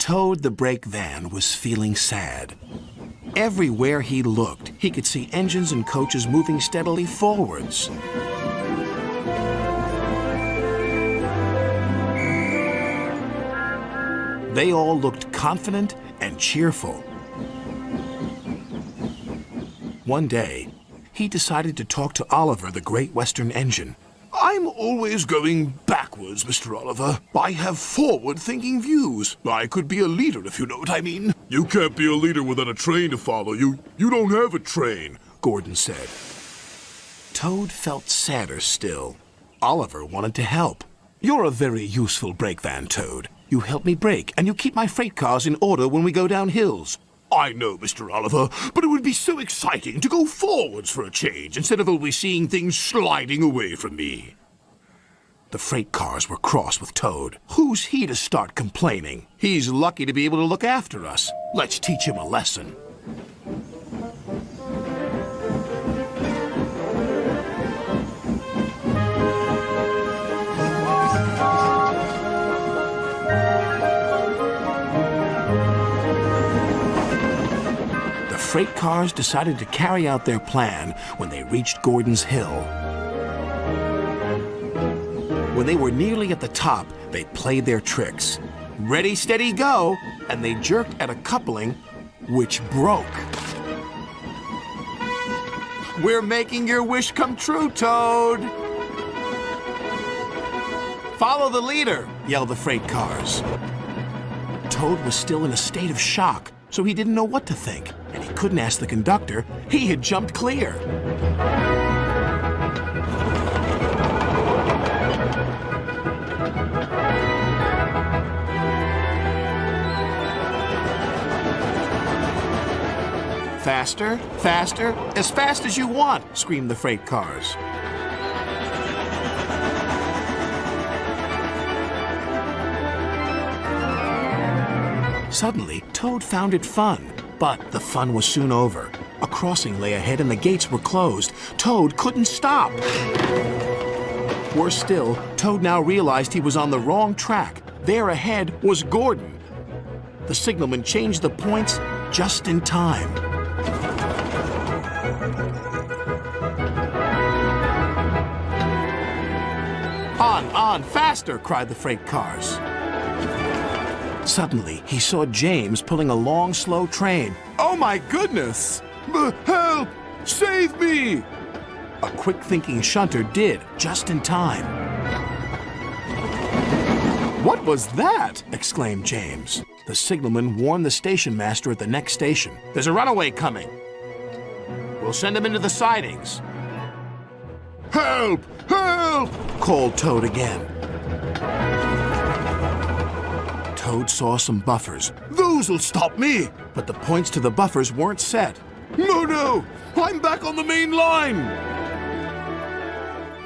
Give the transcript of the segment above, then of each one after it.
Toad the brake van was feeling sad. Everywhere he looked, he could see engines and coaches moving steadily forwards. They all looked confident and cheerful. One day, he decided to talk to Oliver, the Great Western Engine. I'm always going backwards, Mr. Oliver. I have forward-thinking views. I could be a leader, if you know what I mean. You can't be a leader without a train to follow. You don't have a train, Gordon said. Toad felt sadder still. Oliver wanted to help. You're a very useful brake van, Toad. You help me brake, and you keep my freight cars in order when we go down hills. I know, Mr. Oliver, but it would be so exciting to go forwards for a change instead of always seeing things sliding away from me. The freight cars were cross with Toad. Who's he to start complaining? He's lucky to be able to look after us. Let's teach him a lesson. The freight cars decided to carry out their plan when they reached Gordon's Hill. When they were nearly at the top, they played their tricks. Ready, steady, go! And they jerked at a coupling, which broke. We're making your wish come true, Toad! Follow the leader, yelled the freight cars. Toad was still in a state of shock, so he didn't know what to think, and he couldn't ask the conductor. He had jumped clear. Faster, faster, as fast as you want, screamed the freight cars. Suddenly, Toad found it fun. But the fun was soon over. A crossing lay ahead and the gates were closed. Toad couldn't stop. Worse still, Toad now realized he was on the wrong track. There ahead was Gordon. The signalman changed the points just in time. On, faster, cried the freight cars. Suddenly, he saw James pulling a long, slow train. Oh my goodness! Help! Save me! A quick-thinking shunter did, just in time. What was that? Exclaimed James. The signalman warned the station master at the next station. There's a runaway coming. We'll send him into the sidings. Help! Help! Called Toad again. Toad saw some buffers. Those'll stop me! But the points to the buffers weren't set. No! I'm back on the main line!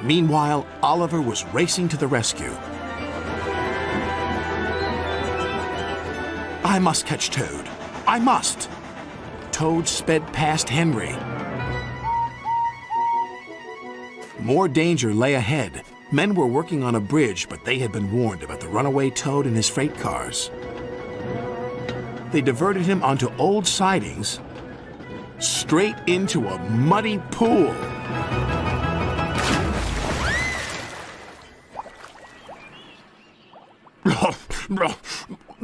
Meanwhile, Oliver was racing to the rescue. I must catch Toad. I must! Toad sped past Henry. More danger lay ahead. Men were working on a bridge, but they had been warned about the runaway Toad and his freight cars. They diverted him onto old sidings, straight into a muddy pool.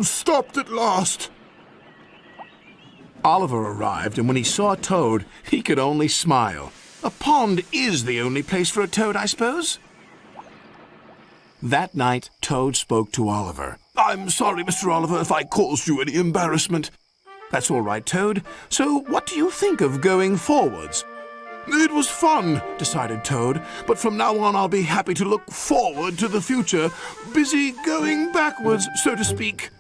Stopped at last. Oliver arrived, and when he saw Toad, he could only smile. A pond is the only place for a toad, I suppose? That night, Toad spoke to Oliver. I'm sorry, Mr. Oliver, if I caused you any embarrassment. That's all right, Toad. So what do you think of going forwards? It was fun, decided Toad, but from now on I'll be happy to look forward to the future, busy going backwards, so to speak.